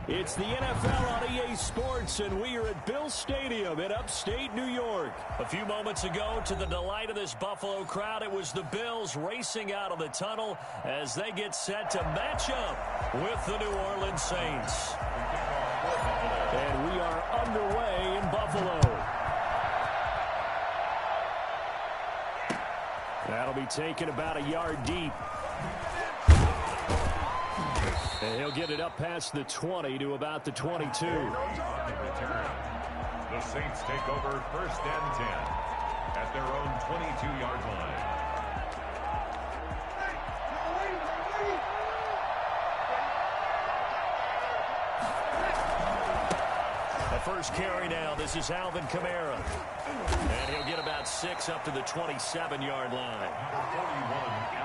It's the NFL on EA Sports, and we are at Bill Stadium in upstate New York. A few moments ago, to the delight of this Buffalo crowd, it was the Bills racing out of the tunnel as they get set to match up with the New Orleans Saints. And we are underway in Buffalo. That'll be taken about a yard deep. And he'll get it up past the 20 to about the 22. The Saints take over 1st and 10 at their own 22-yard line. The first carry now. This is Alvin Kamara. And he'll get about 6 up to the 27-yard line.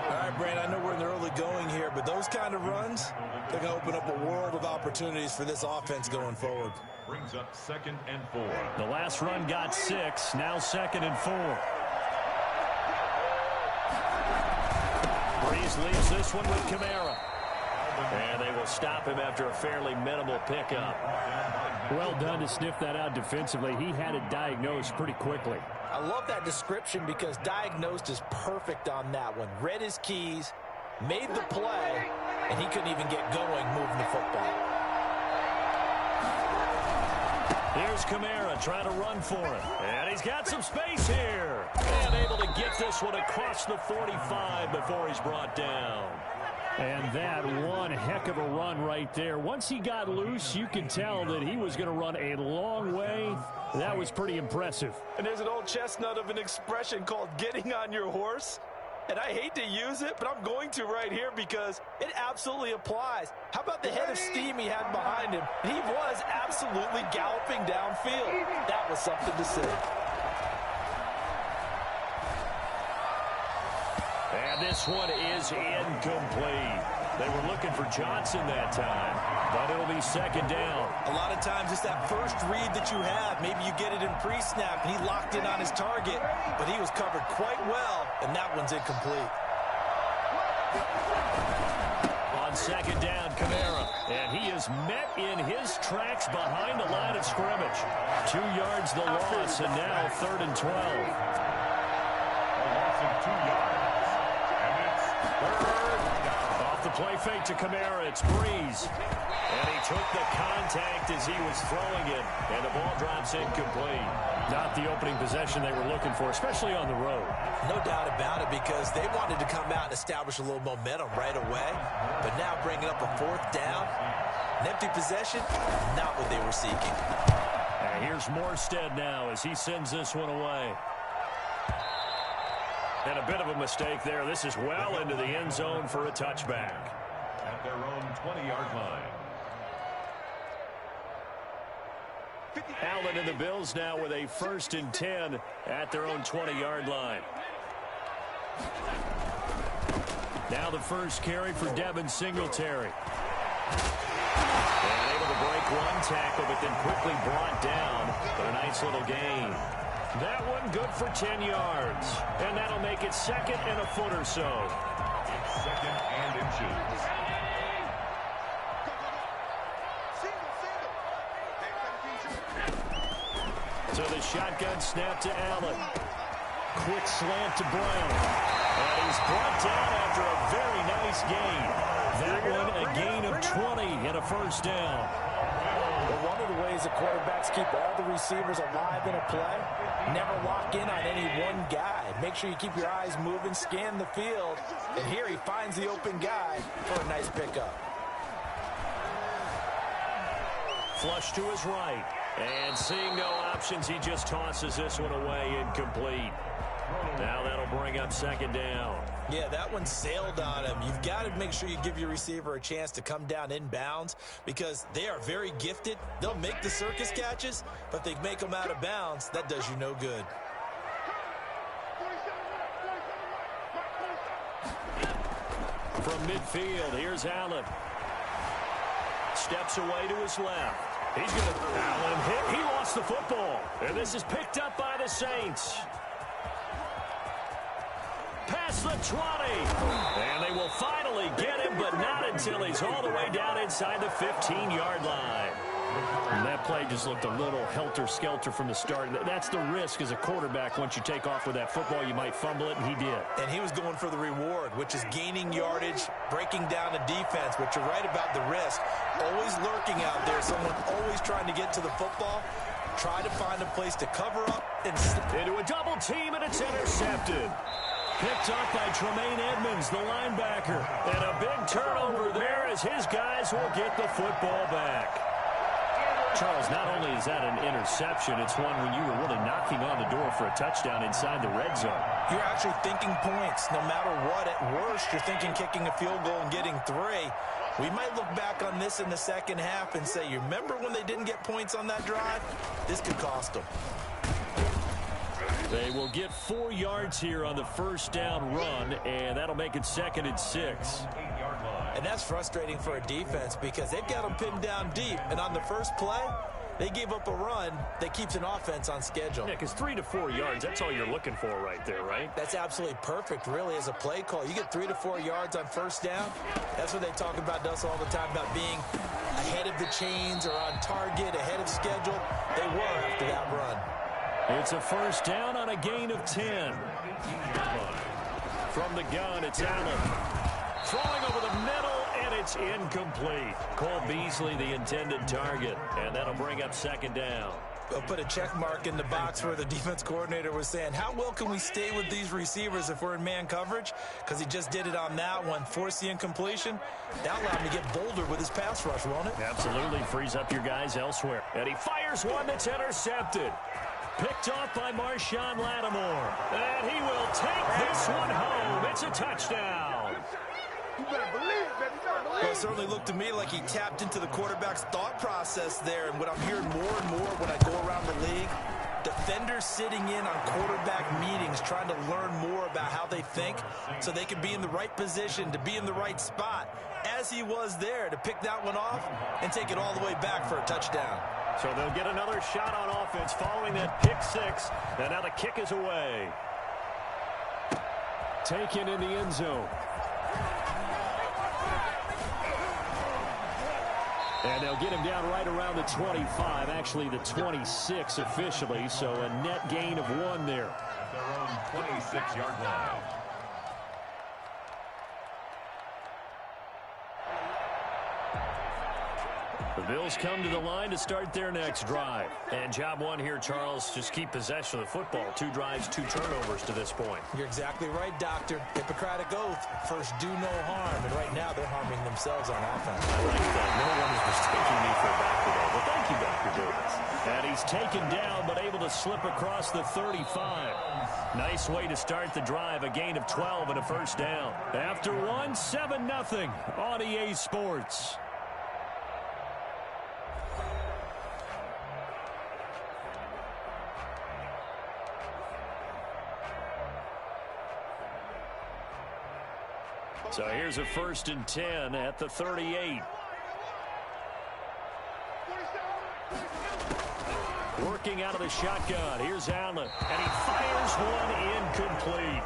All right, Brandon, I know we're in the early going here, but those kind of runs, they're going to open up a world of opportunities for this offense going forward. Brings up 2nd and 4. The last run got 6, now 2nd and 4. Breeze leaves this one with Kamara. And they will stop him after a fairly minimal pickup. Well done to sniff that out defensively. He had it diagnosed pretty quickly. I love that description because diagnosed is perfect on that one. Read his keys, made the play, and he couldn't even get going moving the football. Here's Kamara trying to run for it. And he's got some space here. And able to get this one across the 45 before he's brought down. And that one heck of a run right there. Once he got loose, you could tell that he was going to run a long way. That was pretty impressive. And there's an old chestnut of an expression called getting on your horse. And I hate to use it, but I'm going to right here because it absolutely applies. How about the head of steam he had behind him? He was absolutely galloping downfield. That was something to see. And this one is incomplete. They were looking for Johnson that time, but it'll be 2nd down. A lot of times it's that first read that you have. Maybe you get it in pre-snap, and he locked in on his target, but he was covered quite well, and that one's incomplete. On 2nd down, Kamara, and he is met in his tracks behind the line of scrimmage. 2 yards the loss, and now 3rd and 12. A loss of 2 yards. Off the play fake to Kamara, it's Breeze. And he took the contact as he was throwing it, and the ball drops incomplete. Not the opening possession they were looking for, especially on the road. No doubt about it, because they wanted to come out and establish a little momentum right away. But now bringing up a 4th down, an empty possession, not what they were seeking. And here's Morstead now as he sends this one away. And a bit of a mistake there. This is well into the end zone for a touchback. At their own 20-yard line. Allen and the Bills now with a 1st and 10 at their own 20-yard line. Now the first carry for Devin Singletary. And able to break one tackle, but then quickly brought down for a nice little gain. That one good for 10 yards. And that'll make it 2nd and a foot or so. 2nd and inches. So the shotgun snap to Allen. Quick slant to Brown. And he's brought down after a very nice gain. That one a gain of 20 and a 1st down. Well, one of the ways the quarterbacks keep all the receivers alive in a play, never lock in on any one guy. Make sure you keep your eyes moving, scan the field, and here he finds the open guy for a nice pickup. Flush to his right. And seeing no options, he just tosses this one away incomplete. Now that'll bring up 2nd down. Yeah, that one sailed on him. You've got to make sure you give your receiver a chance to come down inbounds because they are very gifted. They'll make the circus catches, but if they make them out of bounds, that does you no good. From midfield, here's Allen. Steps away to his left. He's going to Allen hit. He lost the football. And this is picked up by the Saints. Pass across the 20. And they will finally get him, but not until he's all the way down inside the 15-yard line. And that play just looked a little helter-skelter from the start. That's the risk as a quarterback. Once you take off with that football, you might fumble it, and he did. And he was going for the reward, which is gaining yardage, breaking down the defense. But you're right about the risk. Always lurking out there. Someone always trying to get to the football. Try to find a place to cover up and into a double team, and it's intercepted. Picked up by Tremaine Edmonds, the linebacker. And a big turnover there as his guys will get the football back. Charles, not only is that an interception, it's one when you were really knocking on the door for a touchdown inside the red zone. You're actually thinking points. No matter what, at worst, you're thinking kicking a field goal and getting 3. We might look back on this in the second half and say, you remember when they didn't get points on that drive? This could cost them. They will get 4 yards here on the first down run, and that'll make it 2nd and 6. And that's frustrating for a defense because they've got them pinned down deep. And on the first play, they gave up a run that keeps an offense on schedule. Yeah, because 3 to 4 yards, that's all you're looking for right there, right? That's absolutely perfect, really, as a play call. You get 3 to 4 yards on first down. That's what they talk about us all the time, about being ahead of the chains or on target, ahead of schedule. They were after that run. It's a first down on a gain of 10. From the gun, it's Allen. Throwing over the middle, and it's incomplete. Cole Beasley, the intended target, and that'll bring up 2nd down. They'll put a check mark in the box where the defense coordinator was saying, how well can we stay with these receivers if we're in man coverage? Because he just did it on that one, forced the incompletion. That allowed him to get bolder with his pass rush, won't it? Absolutely, frees up your guys elsewhere. And he fires one that's intercepted. Picked off by Marshawn Lattimore. And he will take this one home. It's a touchdown. Well, it certainly looked to me like he tapped into the quarterback's thought process there. And what I'm hearing more and more when I go around the league, defenders sitting in on quarterback meetings trying to learn more about how they think so they can be in the right position, to be in the right spot, as he was there, to pick that one off and take it all the way back for a touchdown. So they'll get another shot on offense following that pick 6. And now the kick is away. Taken in the end zone. And they'll get him down right around the 25, actually the 26 officially, so a net gain of 1 there. At their own 26-yard line. The Bills come to the line to start their next drive. And job 1 here, Charles, just keep possession of the football. 2 drives, 2 turnovers to this point. You're exactly right, Doctor. Hippocratic oath. First, do no harm. And right now, they're harming themselves on offense. I like that. No one is mistaking me for a back today. Well, thank you, Dr. Davis. And he's taken down, but able to slip across the 35. Nice way to start the drive. A gain of 12 and a first down. After 1, 7-0 on EA Sports. So here's a 1st and 10 at the 38. Working out of the shotgun. Here's Allen. And he fires one incomplete.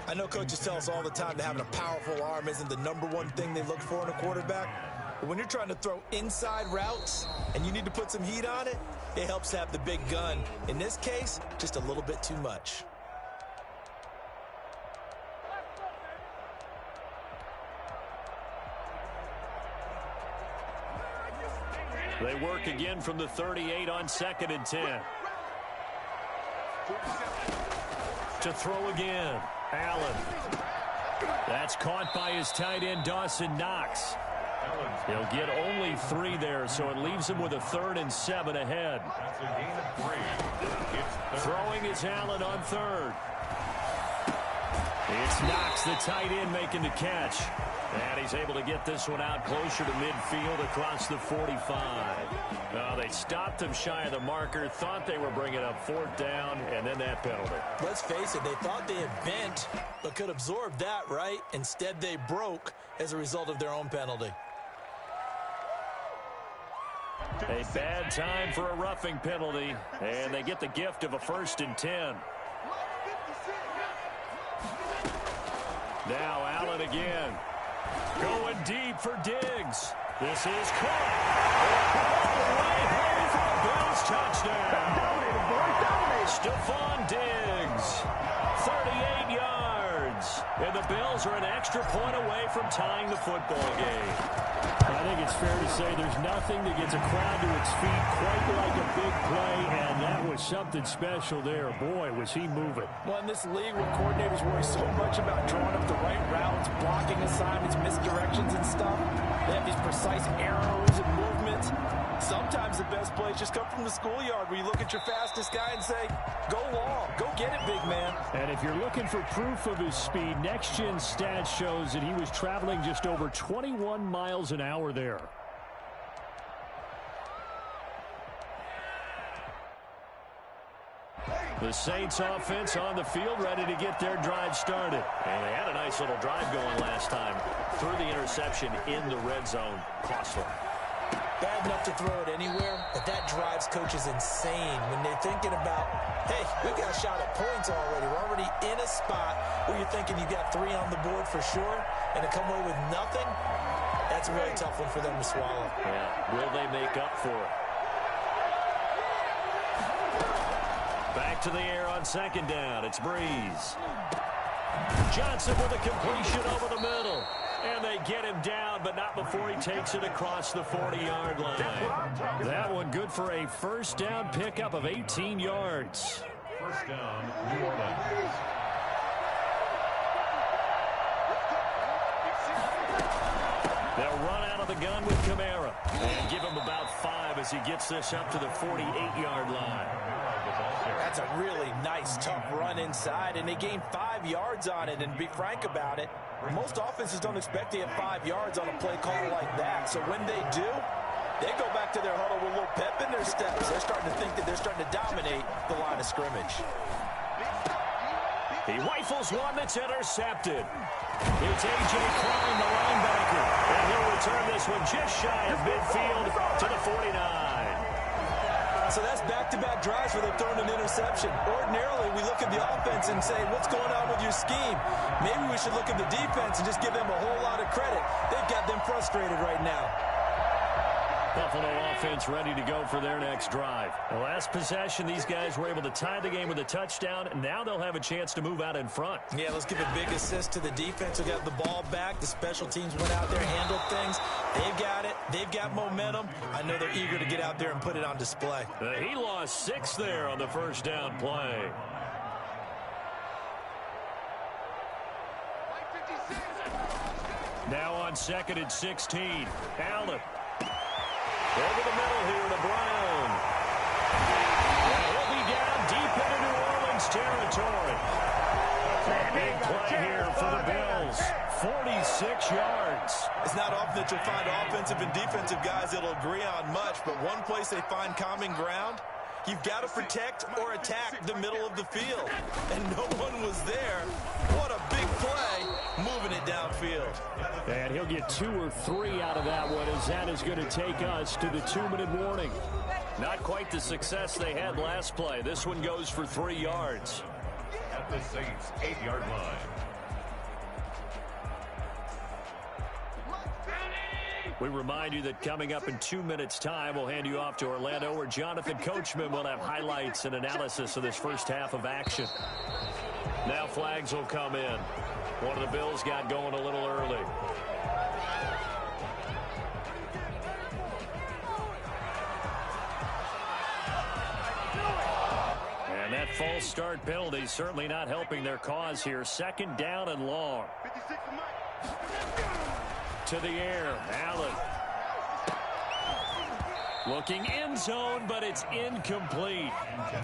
I know coaches tell us all the time that having a powerful arm isn't the #1 thing they look for in a quarterback. But when you're trying to throw inside routes and you need to put some heat on it, it helps to have the big gun. In this case, just a little bit too much. They work again from the 38 on 2nd and 10. To throw again. Allen. That's caught by his tight end, Dawson Knox. He'll get only 3 there, so it leaves him with a 3rd and 7 ahead. That's a gain of 3. It's Throwing is Allen on 3rd. It's Knox, the tight end, making the catch. And he's able to get this one out closer to midfield across the 45. They stopped him shy of the marker, thought they were bringing up 4th down, and then that penalty. Let's face it, they thought they had bent, but could absorb that, right? Instead, they broke as a result of their own penalty. A bad time for a roughing penalty, and they get the gift of a 1st and 10. Now Allen again. Going deep for Diggs. This is caught. All the way home for the Bills touchdown. Stephon Diggs, 38 yards. And the Bills are an extra point away from tying the football game. I think it's fair to say there's nothing that gets a crowd to its feet quite like a big play, and that was something special there. Boy, was he moving. Well, in this league where coordinators worry so much about drawing up the right routes, blocking assignments, misdirections and stuff, they have these precise arrows and movements. Sometimes the best plays just come from the schoolyard where you look at your fastest guy and say, go long, go get it, big man. And if you're looking for proof of his speed, Next Gen Stats shows that he was traveling just over 21 miles an hour there. The Saints offense on the field, ready to get their drive started. And they had a nice little drive going last time. Threw the interception in the red zone. Costly. Bad enough to throw it anywhere, but that drives coaches insane when they're thinking about, hey, we've got a shot at points already. We're already in a spot where you're thinking you got 3 on the board for sure, and to come away with nothing, that's a really tough one for them to swallow. Yeah, will they make up for it? Back to the air on second down. It's Breeze. Johnson with a completion over the middle. And they get him down, but not before he takes it across the 40-yard line. That one good for a first down pickup of 18 yards. First down, New Orleans. They'll run out of the gun with Kamara and give him about 5 as he gets this up to the 48-yard line. That's a really nice, tough run inside, and they gained 5 yards on it. And to be frank about it, most offenses don't expect to get 5 yards on a play call like that. So when they do, they go back to their huddle with a little pep in their steps. They're starting to think that they're starting to dominate the line of scrimmage. He rifles one that's intercepted. It's A.J. Klein, the linebacker. And he'll return this one just shy of midfield to the 49. So that's back-to-back drives where they've thrown an interception. Ordinarily, we look at the offense and say, what's going on with your scheme? Maybe we should look at the defense and just give them a whole lot of credit. They've got them frustrated right now. Buffalo offense ready to go for their next drive. The last possession, these guys were able to tie the game with a touchdown, and now they'll have a chance to move out in front. Yeah, let's give a big assist to the defense who got the ball back. The special teams went out there, handled things. They've got it. They've got momentum. I know they're eager to get out there and put it on display. He lost 6 there on the first down play. Now on second and 16. Allen. Over the middle here to Brown. And he'll be down deep into New Orleans territory. Big play here for the Bills. 46 yards. It's not often that you'll find offensive and defensive guys that'll agree on much, but one place they find common ground, you've got to protect or attack the middle of the field. And no one was there. What a big play, moving it downfield. And he'll get 2 or 3 out of that one, as that is going to take us to the 2-minute warning. Not quite the success they had last play. This one goes for 3 yards. At the Saints' 8-yard line. We remind you that coming up in 2 minutes' time, we'll hand you off to Orlando, where Jonathan Coachman will have highlights and analysis of this first half of action. Now flags will come in. One of the Bills got going a little early. And that false start penalty certainly not helping their cause here. Second down and long. To the air, Allen. Looking end zone, but it's incomplete.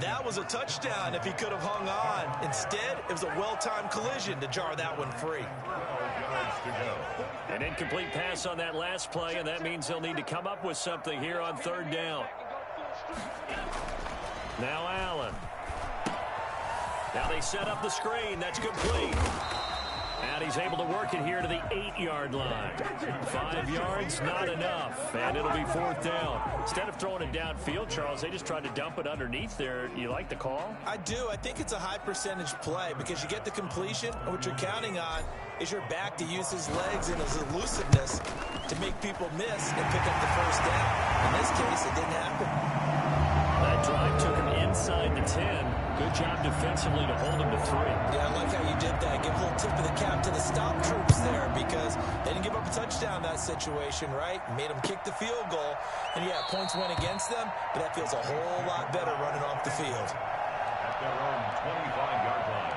That was a touchdown if he could have hung on. Instead, it was a well-timed collision to jar that one free. 12 yards to go. An incomplete pass on that last play, and that means they'll need to come up with something here on third down. Now Allen. Now they set up the screen. That's complete. And he's able to work it here to the 8-yard line. 5 yards, not enough, and it'll be 4th down. Instead of throwing it downfield, Charles, they just tried to dump it underneath there. You like the call? I do. I think it's a high-percentage play because you get the completion, and what you're counting on is your back to use his legs and his elusiveness to make people miss and pick up the first down. In this case, it didn't happen. That drive took him inside the 10. Good job defensively to hold him to 3. Yeah, I like how you did that. Give a little tip of the cap to the stop troops there because they didn't give up a touchdown in that situation, right? Made them kick the field goal. And, yeah, points went against them, but that feels a whole lot better running off the field. At their own 25-yard line.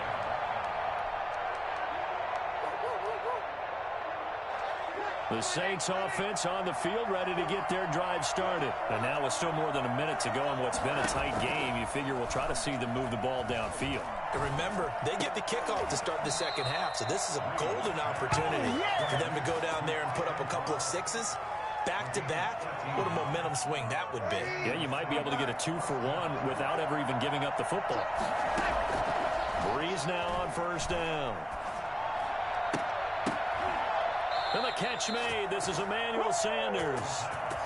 The Saints offense on the field, ready to get their drive started. And now with still more than a minute to go in what's been a tight game, you figure we'll try to see them move the ball downfield. And remember, they get the kickoff to start the second half, so this is a golden opportunity for them to go down there and put up a couple of sixes. Back-to-back, what a momentum swing that would be. Yeah, you might be able to get a 2-for-1 without ever even giving up the football. Breeze now on first down. And the catch made. This is Emmanuel Sanders.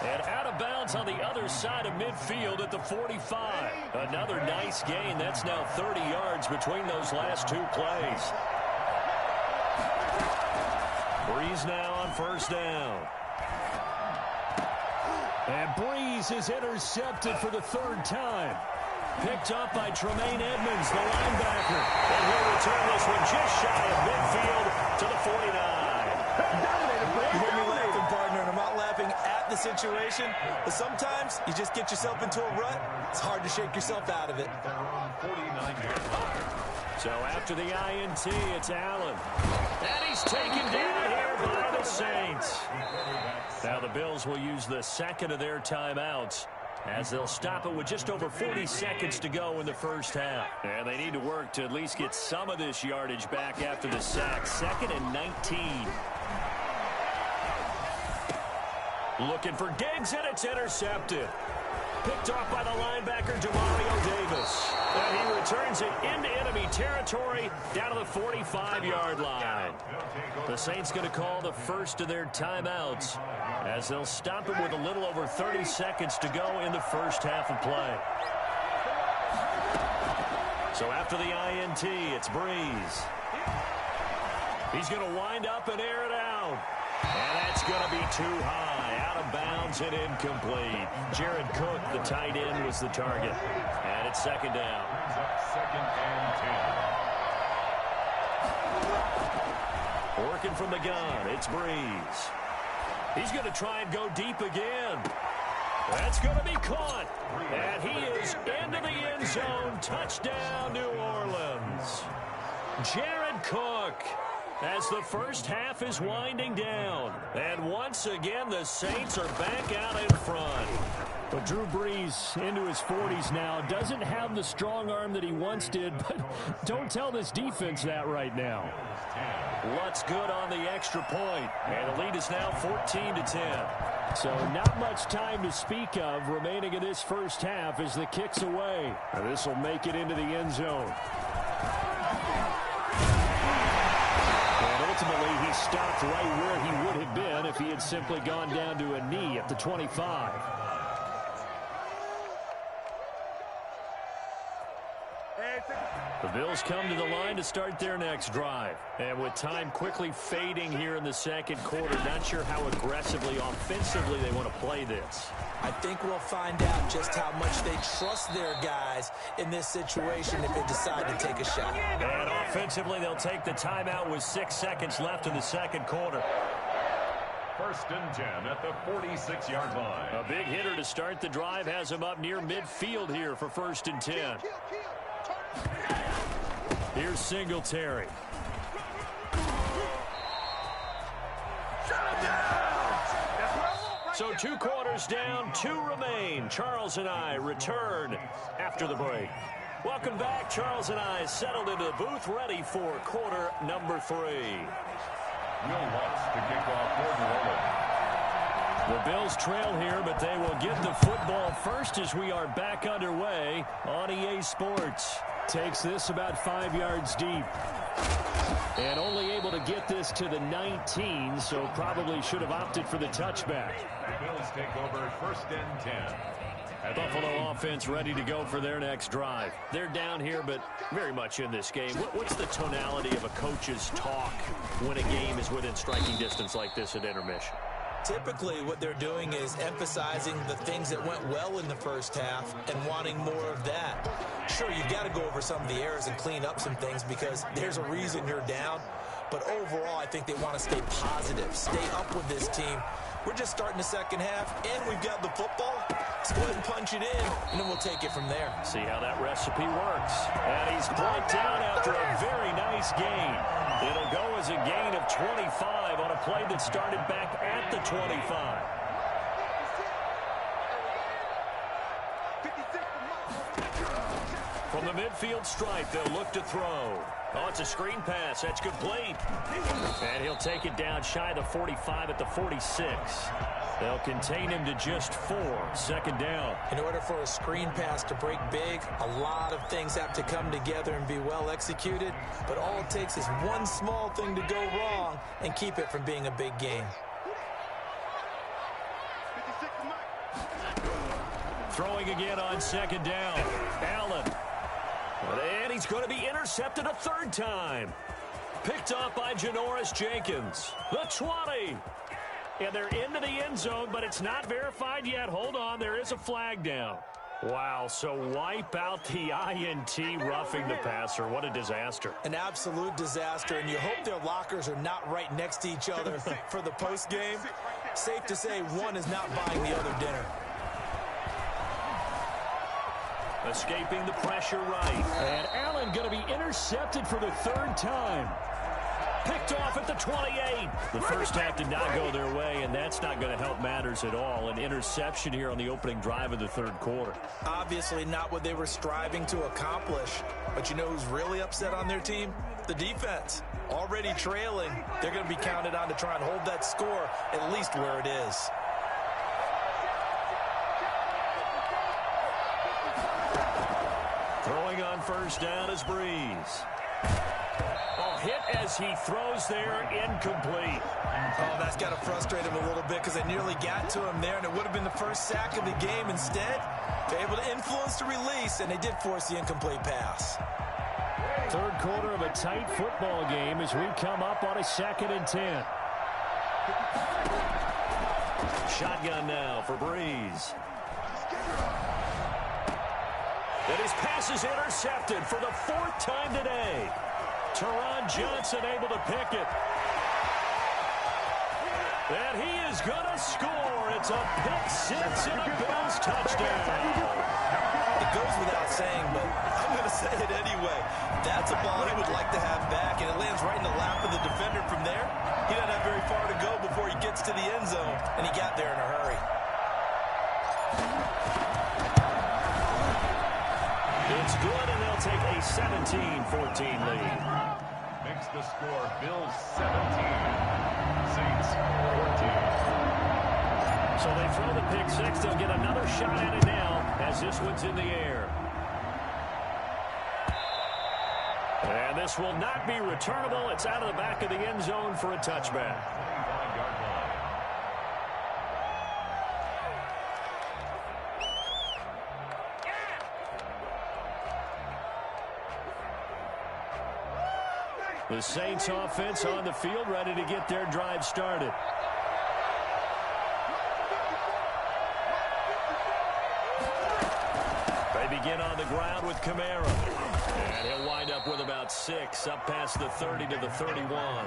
And out of bounds on the other side of midfield at the 45. Another nice gain. That's now 30 yards between those last 2 plays. Breeze now on first down. And Breeze is intercepted for the 3rd time. Picked up by Tremaine Edmonds, the linebacker. And he'll return this one just shy of midfield to the 49. You hear me laughing, partner, and I'm not laughing at the situation, but sometimes you just get yourself into a rut. It's hard to shake yourself out of it. So after the INT, it's Allen. And he's taken down here by the Saints. Now the Bills will use the second of their timeouts as they'll stop it with just over 40 seconds to go in the first half. And they need to work to at least get some of this yardage back after the sack. 2nd and 19. Looking for Diggs, and it's intercepted. Picked off by the linebacker, Demario Davis. And he returns it into enemy territory down to the 45-yard line. The Saints going to call the first of their timeouts as they'll stop it with a little over 30 seconds to go in the first half of play. So after the INT, it's Breeze. He's going to wind up and air it out. And that's going to be too high, out of bounds and incomplete. Jared Cook, the tight end, was the target. And it's 2nd down. 2nd and 10. Working from the gun, it's Breeze. He's going to try and go deep again. That's going to be caught. And he is into the end zone. Touchdown, New Orleans. Jared Cook. As the first half is winding down. And once again, the Saints are back out in front. But Drew Brees, into his 40s now, doesn't have the strong arm that he once did, but don't tell this defense that right now. Lutz good on the extra point. And the lead is now 14-10. So not much time to speak of remaining in this first half as the kick's away. And this will make it into the end zone. Ultimately, he stopped right where he would have been if he had simply gone down to a knee at the 25. The Bills come to the line to start their next drive. And with time quickly fading here in the second quarter, not sure how aggressively, offensively they want to play this. I think we'll find out just how much they trust their guys in this situation if they decide to take a shot. And offensively, they'll take the timeout with 6 seconds left in the second quarter. 1st and 10 at the 46-yard line. A big hitter to start the drive has him up near midfield here for 1st and 10. Here's Singletary. So 2 quarters down, 2 remain. Charles and I return after the break. Welcome back. Charles and I settled into the booth, ready for quarter number 3. Will Lutz to kick off for New Orleans. The Bills trail here, but they will get the football first as we are back underway on EA Sports. Takes this about 5 yards deep. And only able to get this to the 19, so probably should have opted for the touchback. The Bills take over 1st and 10. Buffalo offense ready to go for their next drive. They're down here, but very much in this game. What's the tonality of a coach's talk when a game is within striking distance like this at intermission? Typically, what they're doing is emphasizing the things that went well in the first half and wanting more of that. Sure, you've got to go over some of the errors and clean up some things because there's a reason you're down. But overall, I think they want to stay positive, stay up with this team. We're just starting the second half, and we've got the football. Let's go ahead and punch it in, and then we'll take it from there. See how that recipe works. And he's brought down after a very nice gain. It'll go as a gain of 25 on a play that started back at the 25. From the midfield stripe, they'll look to throw. Oh, it's a screen pass. That's complete. And he'll take it down shy of the 45 at the 46. They'll contain him to just 4. 2nd down. In order for a screen pass to break big, a lot of things have to come together and be well executed. But all it takes is one small thing to go wrong and keep it from being a big game. Throwing again on 2nd down. Allen. And he's going to be intercepted a 3rd time. Picked off by Janoris Jenkins. The 20. And they're into the end zone, but it's not verified yet. Hold on, there is a flag down. Wow, so wipe out the INT roughing the passer. What a disaster. An absolute disaster, and you hope their lockers are not right next to each other for the postgame. Safe to say one is not buying the other dinner. Escaping the pressure right. And Allen going to be intercepted for the 3rd time. Picked off at the 28. The first half did not go their way, and that's not going to help matters at all. An interception here on the opening drive of the 3rd quarter. Obviously not what they were striving to accomplish. But you know who's really upset on their team? The defense. Already trailing. They're going to be counted on to try and hold that score at least where it is. Throwing on 1st down is Breeze. Oh, hit as he throws there, incomplete. Oh, that's got to frustrate him a little bit because they nearly got to him there, and it would have been the first sack of the game. Instead, they're able to influence the release, and they did force the incomplete pass. 3rd quarter of a tight football game as we come up on a 2nd and 10. Shotgun now for Breeze. And his pass is intercepted for the 4th time today. Teron Johnson able to pick it. And he is going to score. It's a pick 6 and a Bills touchdown. It goes without saying, but I'm going to say it anyway. That's a ball he would like to have back, and it lands right in the lap of the defender from there. He doesn't have very far to go before he gets to the end zone, and he got there in a hurry. It's good, and they'll take a 17-14 lead. Makes the score Bills 17, Saints 14. So they throw the pick 6. They'll get another shot at it now as this one's in the air. And this will not be returnable. It's out of the back of the end zone for a touchback. The Saints offense on the field ready to get their drive started. They begin on the ground with Kamara. And he'll wind up with about 6 up past the 30 to the 31.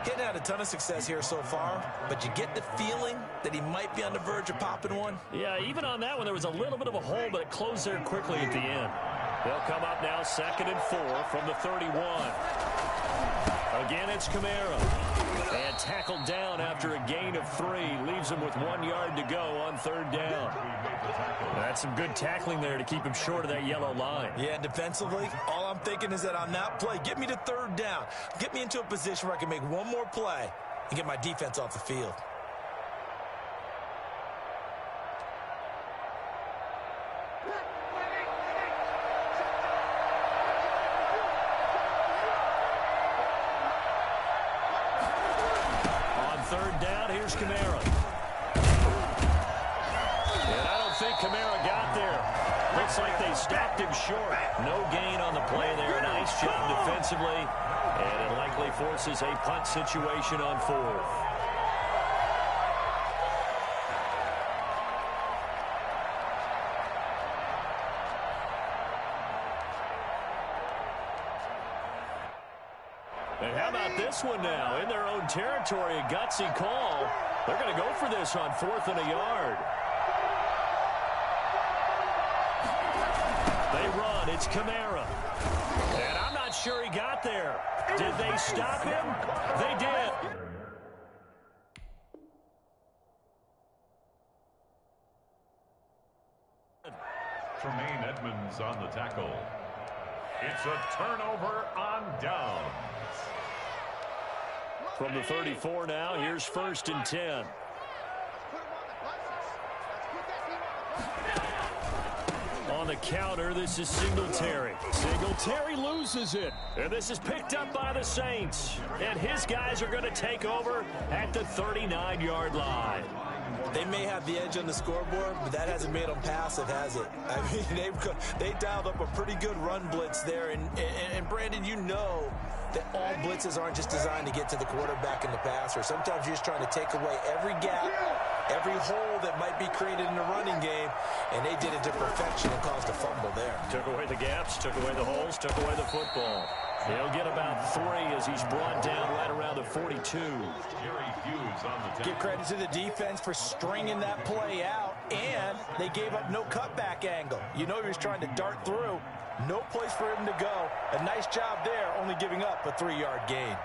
Getting had a ton of success here so far, but you get the feeling that he might be on the verge of popping one. Yeah, even on that one, there was a little bit of a hole, but it closed there quickly at the end. They'll come up now 2nd and 4 from the 31. Again, it's Kamara. And tackled down after a gain of 3. Leaves him with 1 yard to go on 3rd down. That's some good tackling there to keep him short of that yellow line. Yeah, defensively, all I'm thinking is that on that play, get me to 3rd down. Get me into a position where I can make one more play and get my defense off the field. third down. Here's Kamara. And I don't think Kamara got there. Looks like they stopped him short. No gain on the play there. Nice job defensively. And it likely forces a punt situation on fourth. And how about this one now? In their own territory, a gutsy call. They're going to go for this on 4th and a yard. They run. It's Kamara. And I'm not sure he got there. Did they stop him? They did. Tremaine Edmonds on the tackle. It's a turnover on downs. From the 34 now, here's 1st and 10. On the counter, this is Singletary. Singletary loses it. And this is picked up by the Saints. And his guys are going to take over at the 39-yard line. They may have the edge on the scoreboard, but that hasn't made them passive, has it? I mean, they dialed up a pretty good run blitz there. And Brandon, you know that all blitzes aren't just designed to get to the quarterback and the passer. Sometimes you're just trying to take away every gap, every hole that might be created in the running game, and they did it to perfection and caused a fumble there. Took away the gaps, took away the holes, took away the football. He'll get about 3 as he's brought down right around the 42. Give credit to the defense for stringing that play out, and they gave up no cutback angle. You know he was trying to dart through. No place for him to go. A nice job there, only giving up a 3-yard gain.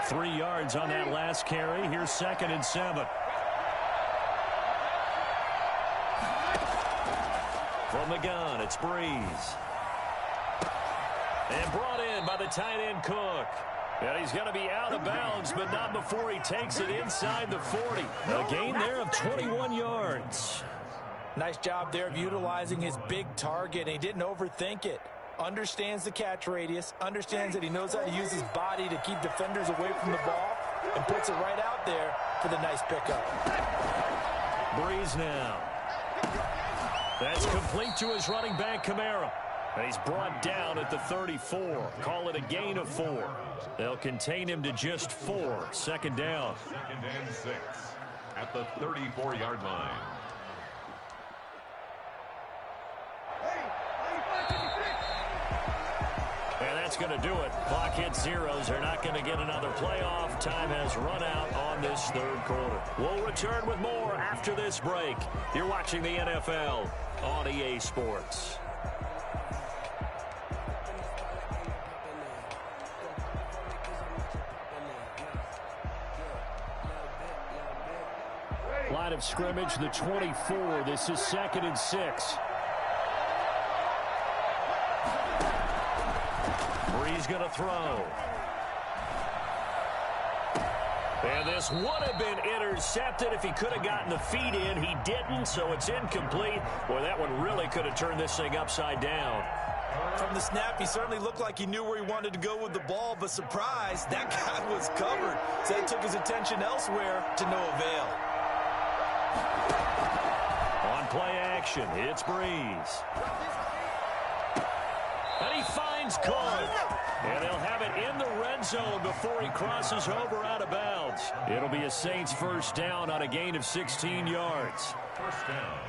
3 yards on that last carry. Here's 2nd and 7. From the gun, it's Breeze. And brought in by the tight end Cook. And he's going to be out of bounds, but not before he takes it inside the 40. A gain there of 21 yards. Nice job there of utilizing his big target, and he didn't overthink it. Understands the catch radius, understands that he knows how to use his body to keep defenders away from the ball, and puts it right out there for the nice pickup. Breeze now. That's complete to his running back, Kamara. And he's brought down at the 34. Call it a gain of 4. They'll contain him to just 4. 2nd down. 2nd and 6 at the 34-yard line. And that's going to do it. Clock hits zeros. They're not going to get another playoff. Time has run out on this 3rd quarter. We'll return with more after this break. You're watching the NFL on EA Sports. Line of scrimmage, the 24. This is 2nd and 6. Breeze going to throw. And this would have been intercepted if he could have gotten the feet in. He didn't, so it's incomplete. Boy, that one really could have turned this thing upside down. From the snap, he certainly looked like he knew where he wanted to go with the ball, but surprise, that guy was covered. So that took his attention elsewhere to no avail. On play action, it's Breeze. And he finds Cook. And they'll have it in the red zone before he crosses over out of bounds. It'll be a Saints 1st down on a gain of 16 yards. 1st down.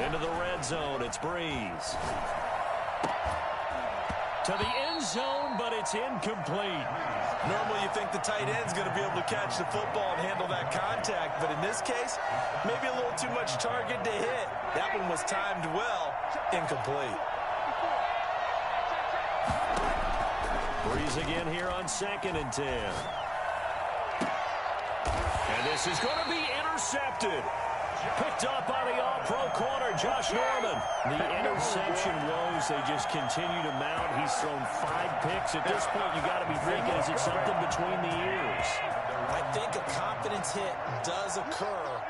Into the red zone, it's Breeze. To the end zone, but it's incomplete. Normally you think the tight end's going to be able to catch the football and handle that contact, but in this case, maybe a little too much target to hit. That one was timed well, incomplete. Breeze again here on 2nd and 10. And this is going to be intercepted. Picked up by the all-pro corner, Josh Norman. The interception woes, they just continue to mount. He's thrown 5 picks. At this point, you got to be thinking, is it something between the ears? think a confidence hit does occur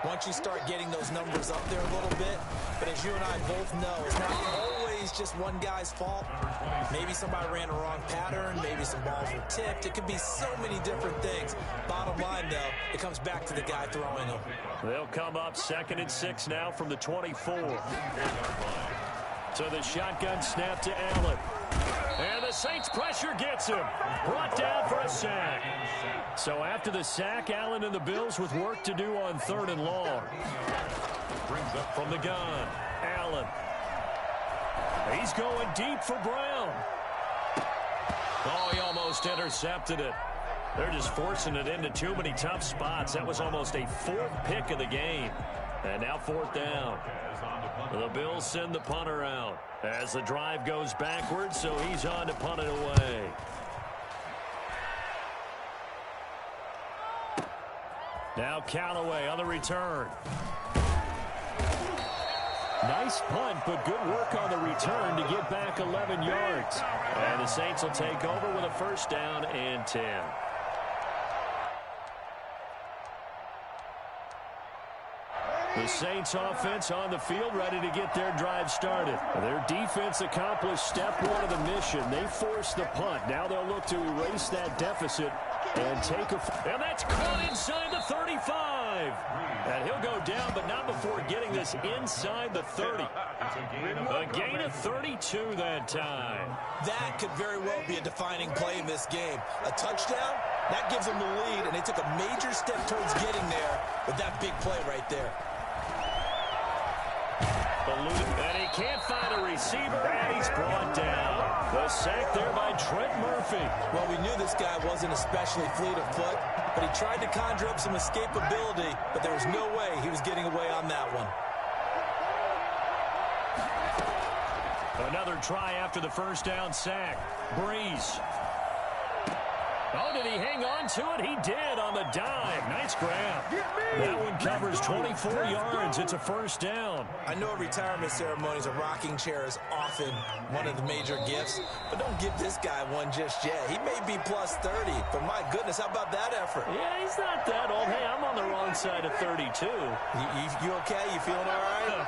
once you start getting those numbers up there a little bit. But as you and I both know, it's not always just one guy's fault. Maybe somebody ran a wrong pattern. Maybe some balls were tipped. It could be so many different things. Bottom line, though, it comes back to the guy throwing them. They'll come up 2nd and 6 now from the 24. So the shotgun snap to Allen. And the Saints pressure gets him. Brought down for a sack. So after the sack, Allen and the Bills with work to do on 3rd and long. Brings up from the gun, Allen. He's going deep for Brown. Oh, he almost intercepted it. They're just forcing it into too many tough spots. That was almost a 4th pick of the game. And now 4th down. The Bills send the punter out as the drive goes backwards, so he's on to punt it away. Now Callaway on the return. Nice punt, but good work on the return to get back 11 yards. And the Saints will take over with a 1st down and 10. The Saints offense on the field, ready to get their drive started. Their defense accomplished step 1 of the mission. They forced the punt. Now they'll look to erase that deficit and take a... And that's caught inside the 35. And he'll go down, but not before getting this inside the 30. A gain of 32 that time. That could very well be a defining play in this game. A touchdown, that gives them the lead, and they took a major step towards getting there with that big play right there. And he can't find a receiver, and he's brought down. The sack there by Trent Murphy. Well, we knew this guy wasn't especially fleet of foot, but he tried to conjure up some escapability, but there was no way he was getting away on that one. Another try after the 1st down sack. Breeze. Oh, did he hang on to it? He did on the dive. Nice grab. That one covers 24 yards. It's a 1st down. I know at retirement ceremonies, a rocking chair is often one of the major gifts, but don't give this guy one just yet. He may be plus 30, but my goodness, how about that effort? Yeah, he's not that old. Hey, I'm on the wrong side of 32. You okay? You feeling all right?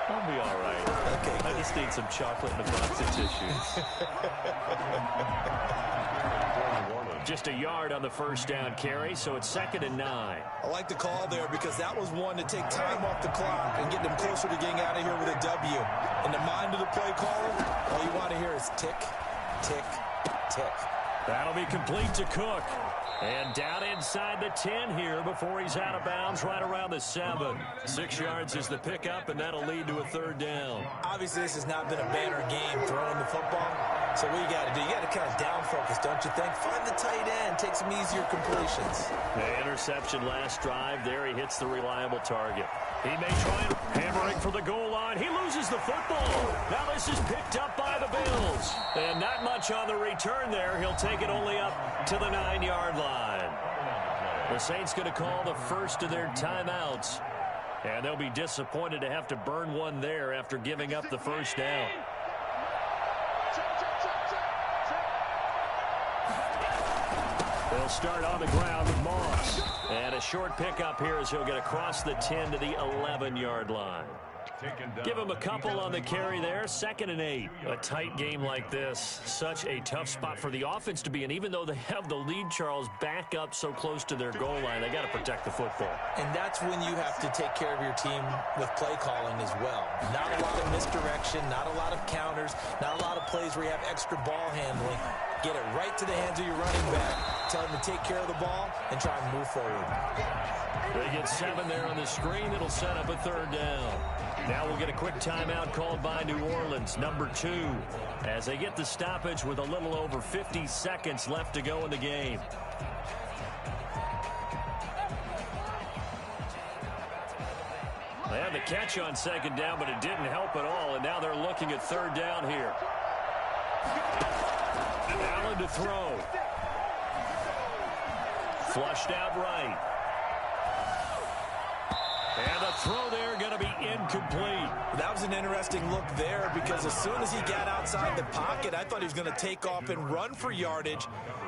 I'll be all right. Okay, I just need some chocolate and a box of tissues. Just a yard on the 1st down carry, so it's 2nd and 9. I like the call there because that was one to take time off the clock and get them closer to getting out of here with a W. In the mind of the play caller, all you want to hear is tick, tick, tick. That'll be complete to Cook. And down inside the 10 here before he's out of bounds right around the 7. 6 yards is the pickup, and that'll lead to a 3rd down. Obviously, this has not been a banner game throwing the football. So what you got to do, you got to kind of down focus, don't you think? Find the tight end, take some easier completions. The interception last drive. There he hits the reliable target. He may try and hammering for the goal line. He loses the football. Now this is picked up by the Bills. And not much on the return there. He'll take it only up to the 9-yard line. The Saints going to call the first of their timeouts. And they'll be disappointed to have to burn one there after giving up the 1st down. They'll start on the ground with Moss. And a short pickup here as he'll get across the 10 to the 11-yard line. Give him a couple on the carry there. 2nd and 8. A tight game like this, such a tough spot for the offense to be in. Even though they have the lead, Charles, back up so close to their goal line, they got to protect the football. And that's when you have to take care of your team with play calling as well. Not a lot of misdirection, not a lot of counters, not a lot of plays where you have extra ball handling. Get it right to the hands of your running back. Tell him to take care of the ball and try and move forward. They get 7 there on the screen. It'll set up a 3rd down. Now we'll get a quick timeout called by New Orleans, number 2, as they get the stoppage with a little over 50 seconds left to go in the game. They had the catch on 2nd down, but it didn't help at all, and now they're looking at 3rd down here. Allen to throw. Flushed out right. And the throw there going to be incomplete. That was an interesting look there because as soon as he got outside the pocket, I thought he was going to take off and run for yardage.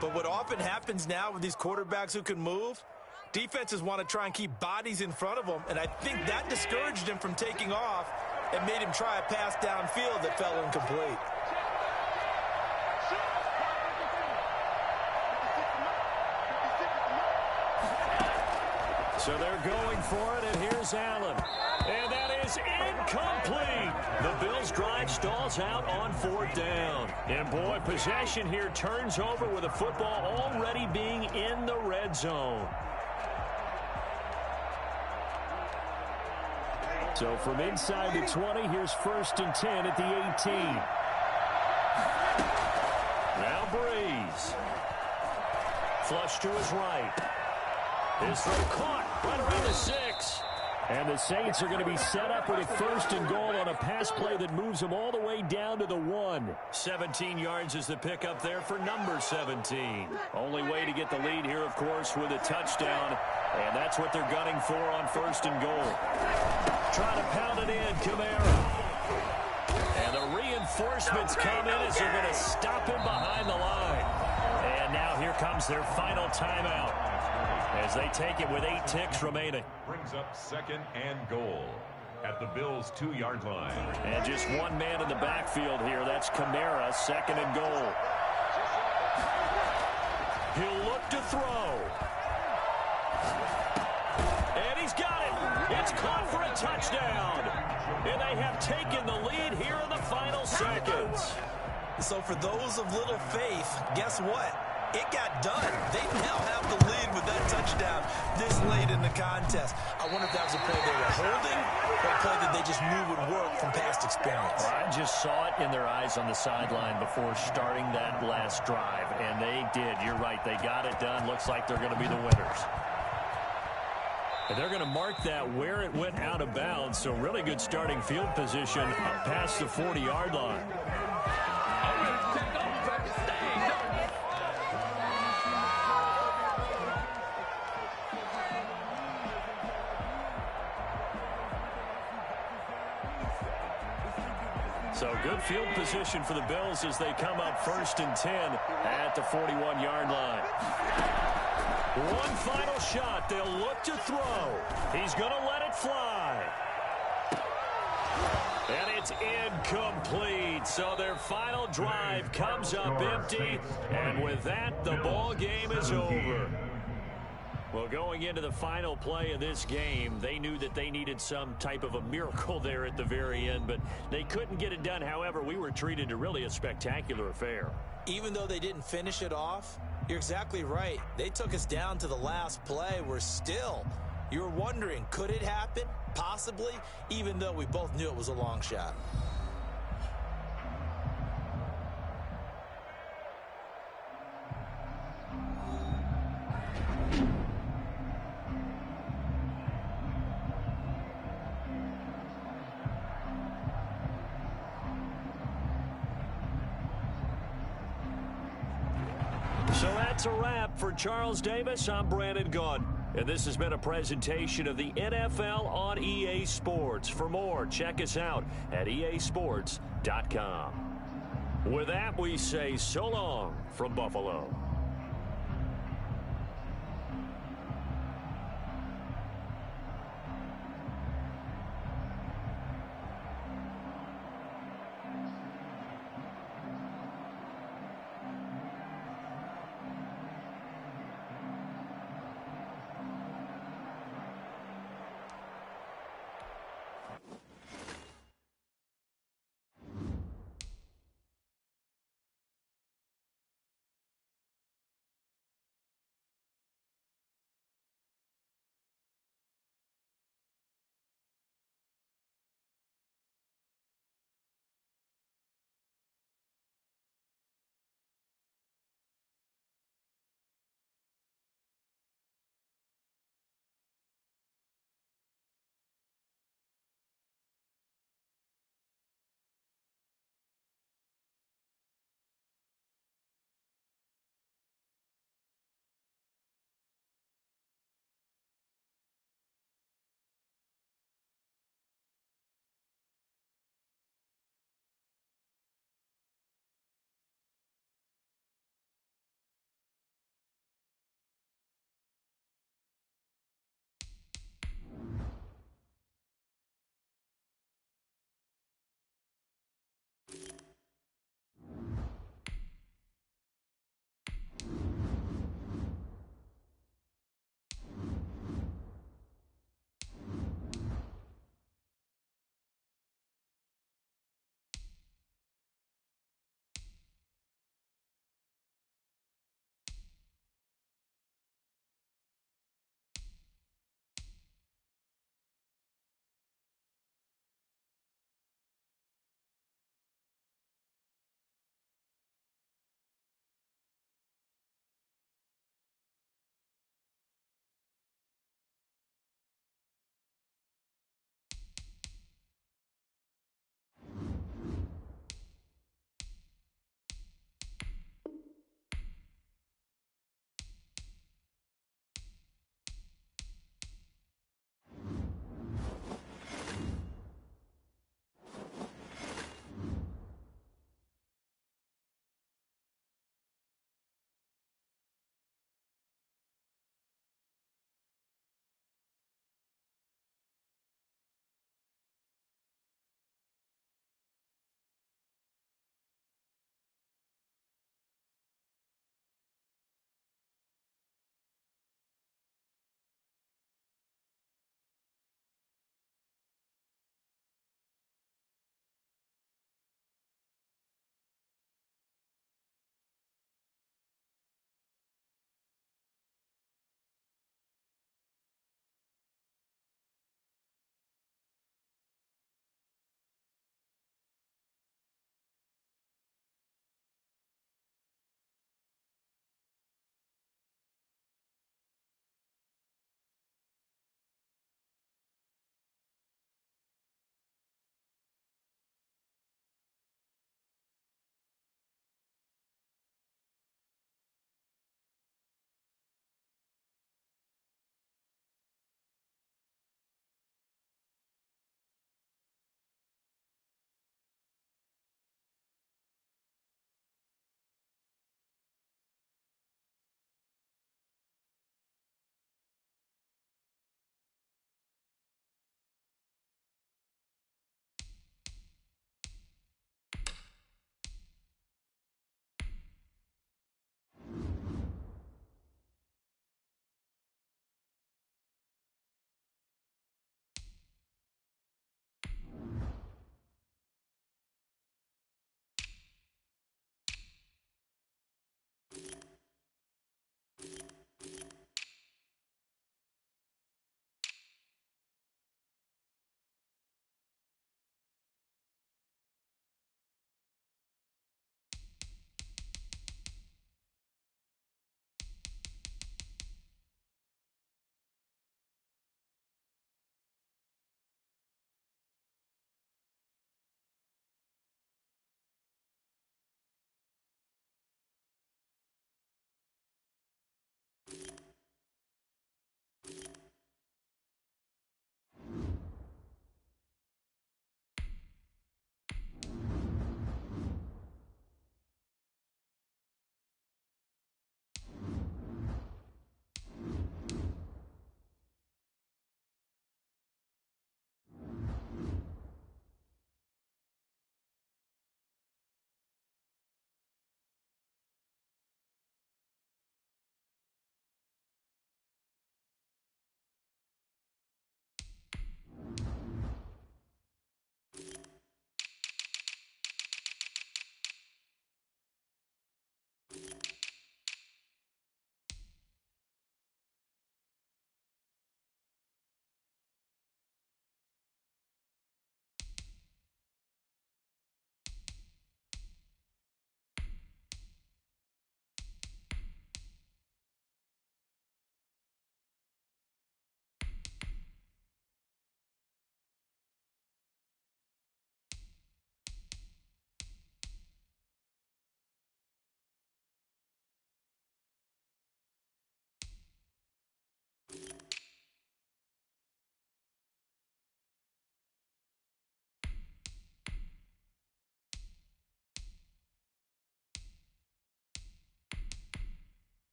But what often happens now with these quarterbacks who can move, defenses want to try and keep bodies in front of them, and I think that discouraged him from taking off and made him try a pass downfield that fell incomplete. So they're going for it, and here's Allen. And that is incomplete. The Bills' drive stalls out on 4th down. And, boy, possession here turns over with the football already being in the red zone. So from inside the 20, here's 1st and 10 at the 18. Now Breeze. Flush to his right. His throw caught right around the 6. And the Saints are going to be set up with a 1st and goal on a pass play that moves them all the way down to the 1. 17 yards is the pickup there for number 17. Only way to get the lead here, of course, with a touchdown. And that's what they're gunning for on 1st and goal. Trying to pound it in, Kamara. And the reinforcements come in as they're going to stop him behind the line. And now here comes their final timeout as they take it with 8 ticks remaining. Brings up 2nd and goal at the Bills' 2-yard line. And just one man in the backfield here. That's Kamara, 2nd and goal. He'll look to throw. And he's got it. It's caught for a touchdown. And they have taken the lead here in the final seconds. So for those of little faith, guess what? It got done. They now have the lead with that touchdown this late in the contest. I wonder if that was a play they were holding or a play that they just knew would work from past experience. I just saw it in their eyes on the sideline before starting that last drive, and they did. You're right. They got it done. Looks like they're going to be the winners. And they're going to mark that where it went out of bounds, so really good starting field position up past the 40-yard line. So good field position for the Bills as they come up 1st and 10 at the 41-yard line. One final shot. They'll look to throw. He's going to let it fly. And it's incomplete. So their final drive comes up empty. And with that, the ball game is over. Well, going into the final play of this game, they knew that they needed some type of a miracle there at the very end, but they couldn't get it done. However, we were treated to really a spectacular affair. Even though they didn't finish it off, you're exactly right. They took us down to the last play. We're still, you're wondering, could it happen? Possibly, even though we both knew it was a long shot. So that's a wrap for Charles Davis. I'm Brandon Gunn. And this has been a presentation of the NFL on EA Sports. For more, check us out at easports.com. With that, we say so long from Buffalo.